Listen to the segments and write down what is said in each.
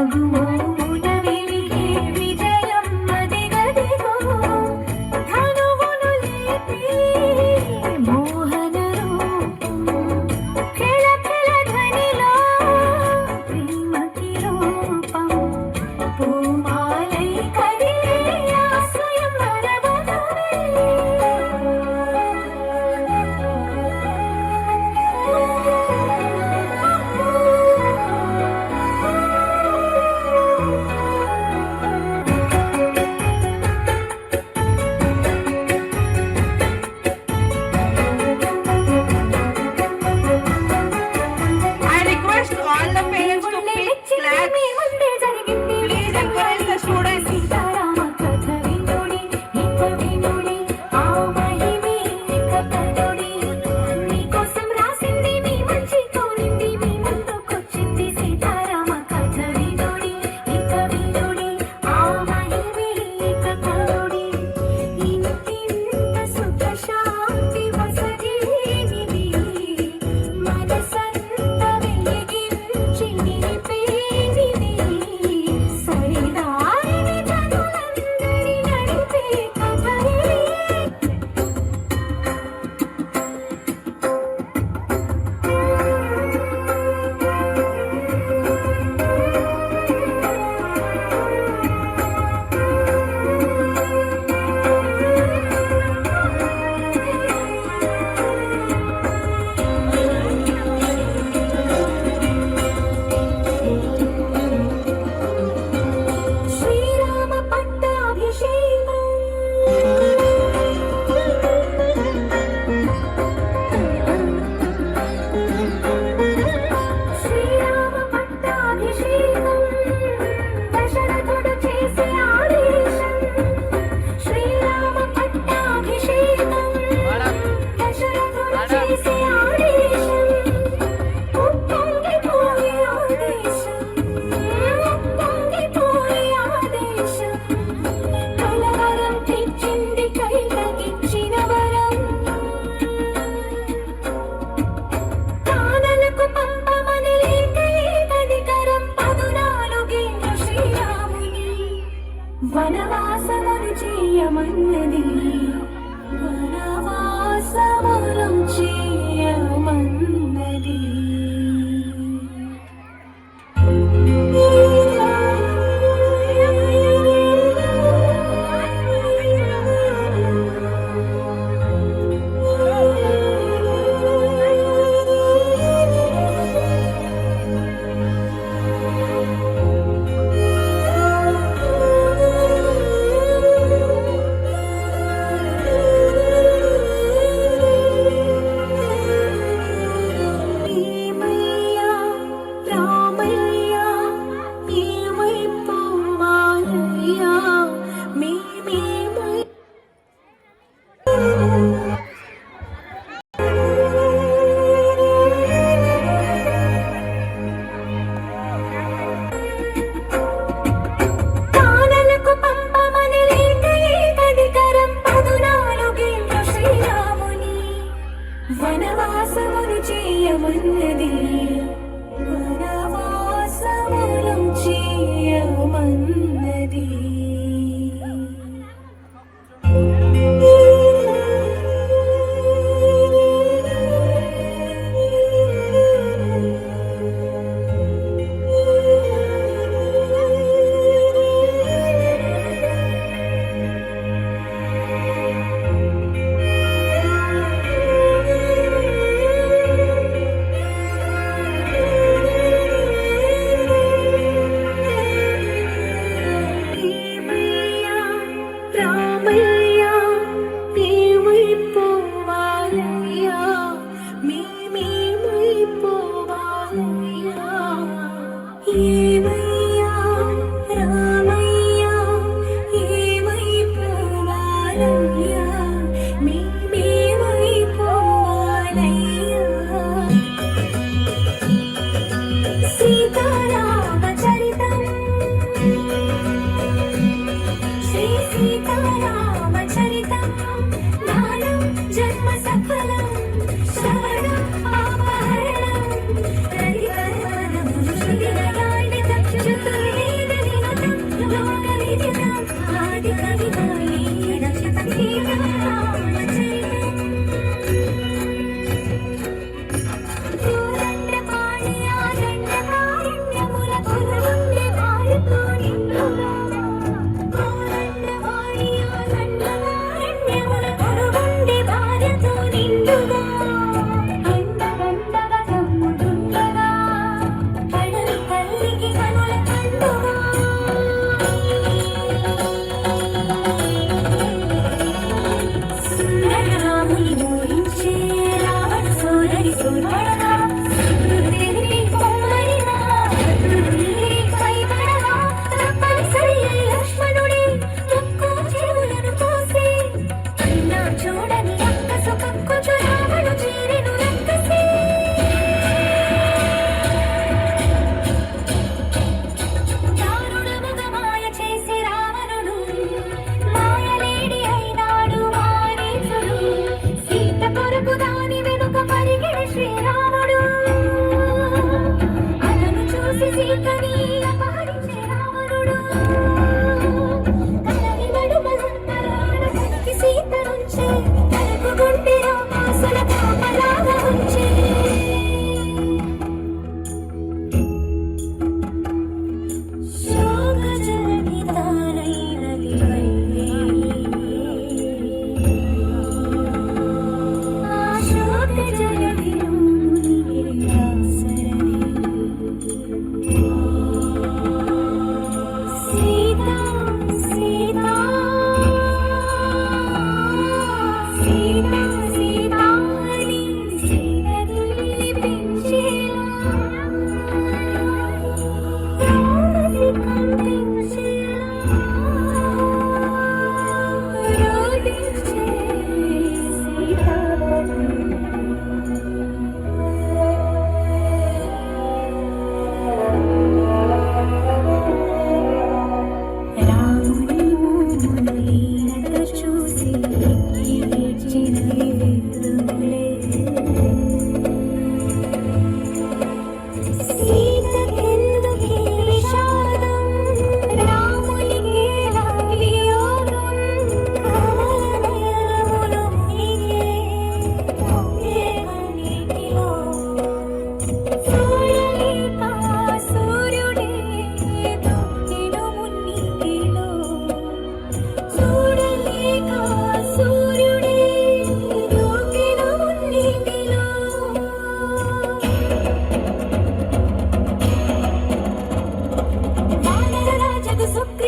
నగుమోమున వెలిగే విజయం మదిగదిగో ధనువును లేపి మోహన రూపం ఖిల ఖిల ధ్వనిలో ప్రేమకి రూపం పూమాలై కదిలే ఆ స్వయంవర వధువే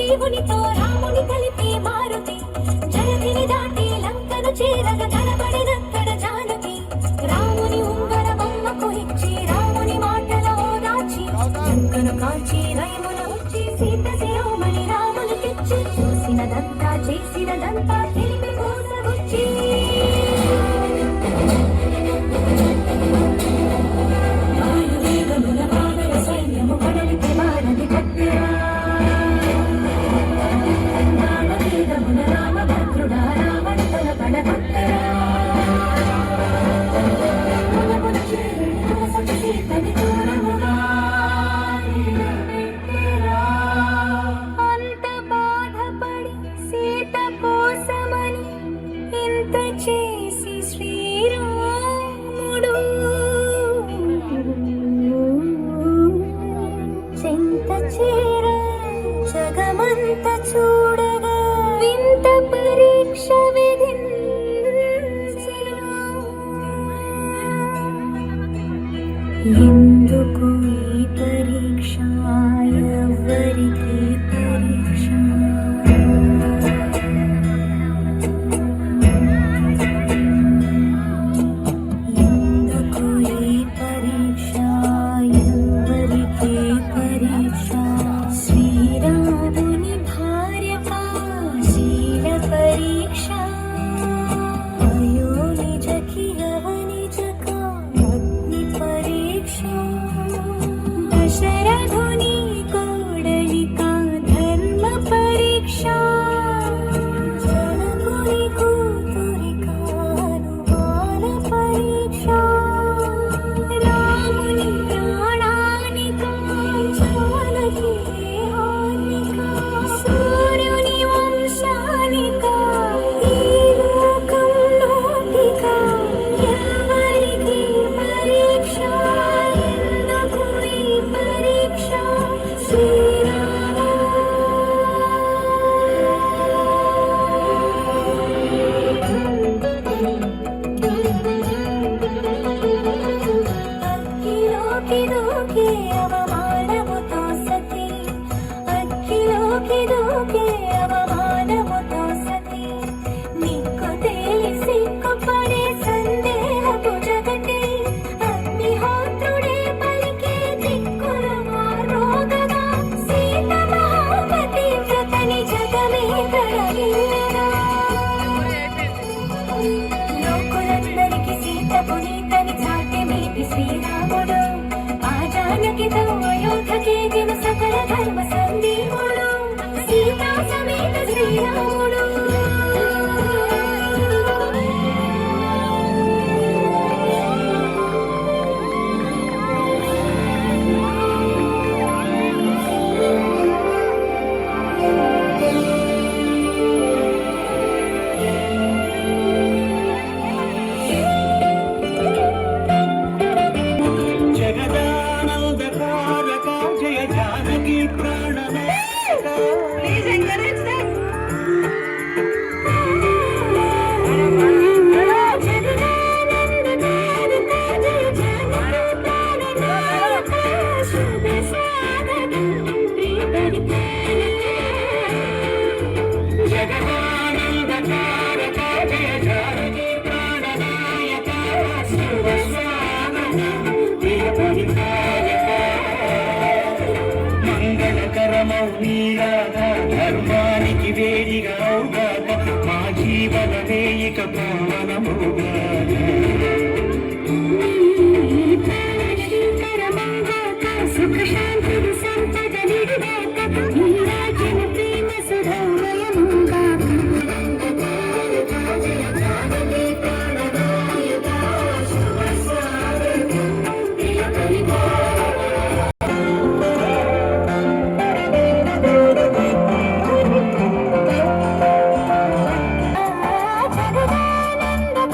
సుగ్రీవునితో రాముని కలిపే మారుతి జలధిని దాటి లంకను చేరగా కనబడినక్కడ జానకి రాముని ఉంగరమమ్మకు ఇచ్చి రాముని మాటల ఓదార్చి లంకను కాల్చి రైమున వచ్చి సీత శిరోమణి రామునికిచ్చి చూసినదంతా చేసినదంతా తెలిపి కోసగుచ్చి వాయువేగమున వానర సైన్యము కడలికి వానది కట్టెరా బాణవేగమున రామభద్రుడా రావణ తలపడ కొట్టెరా మునమునచి మునసొచ్చి సీతని దూరముగా నిలబెట్టెరా. అంత బాధపడి సీత కోసమని ఇంత చేసి శ్రీరాముడు చెంత చేర జగమంత చూడగా వింత పరీక్ష విధించెను. ఎందుకు ఈ పరీక్ష ఎవరికి పరీక్ష ఎందుకు ఈ పరీక్ష ఎవరికి పరీక్ష శ్రీరాముని భార్యకా శీల పరీక్ష అయో నిజకి అవనిజకా అగ్ని పరీక్ష దశరథుని కోడలికా ధర్మ పరీక్ష జనకుని కూతురికా అనుమాన పరీక్ష రాముని ప్రాణానికా జానకి హానికా సూర్యుని వంశానికా ఈ లోకం నోటికా ఎవరికి పరీక్ష ఎందుకు ఈ పరీక్ష అగ్గిలోకి దూకే అవమానముతో సతి అగ్గిలోకి దూకే అవమానముతో సతి నీకు తెలిసి సిగ్గుపడే సందేహపు జగతి అగ్నిహోత్రుడే పలికే దిక్కుల రోగగా సీత మహాపతి వ్రతని జగమే తరలిరా. లోకులందరికి సీత పునీతని చాటి మీటి శ్రీరాముడు ఆ జానకితో అయోధ్యకేగిన సకల ధర్మ సందీపుడు సీతా సమేత శ్రీరాముడు. జగదానందకారక జయ జానకి ప్రాణనాయక. Please encourage them. జగదానందకారక జయ జానకి ప్రాణనాయక. శుభ స్వాగతం ప్రియ పరిపాలక. మంగళకరమౌ నీరాధ ధర్మానికి వేదిగా అవుగాక. మా జీవనమే ఇక పావనముగాక. సుఖ శాంతి సంపద నిడుగాక ఈ రాజ్యం ప్రేమ సుధామయముగాక. జగదానంద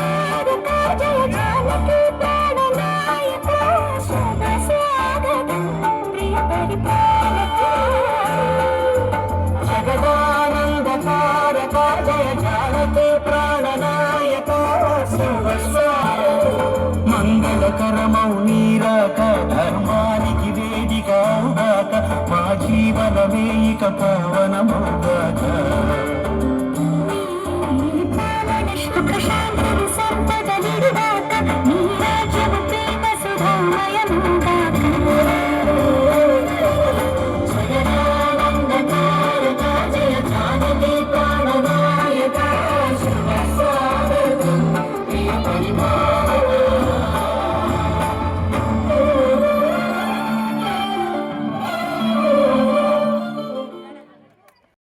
ఇక పావనమౌగాక